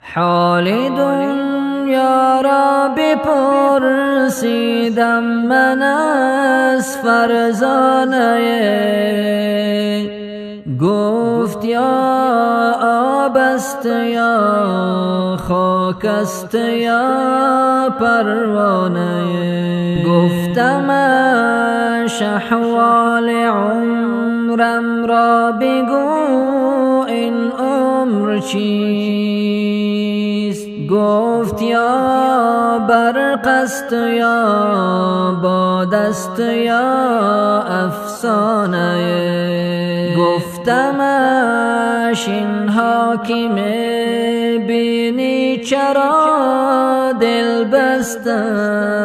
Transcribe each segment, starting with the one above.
حال دنیا را بپرسیدم من از فرزانه، گفت یا آب است یا خاک است یا پروانه. گفتمش احوال عمرم را بگو، این عمر چیست؟ گفت یا برق است یا باد است یا افسانه. گفتمش اینها که می‌بینی چرا دل بستند؟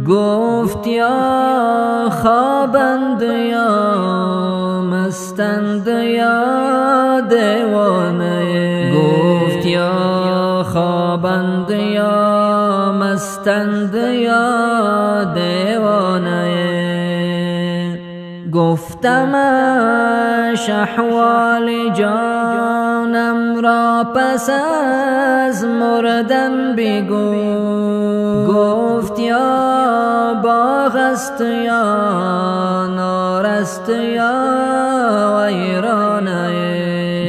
گفت یا خوابند یا مستند یا دیوانه. گفت یا خوابند یا مستند یا دیوانه. گفتمش احوال جانم را پس از مردن بگو. گفت یا باغ است یا نار است یا ویرانه.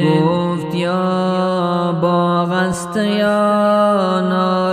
گفت یا باغ است یا نار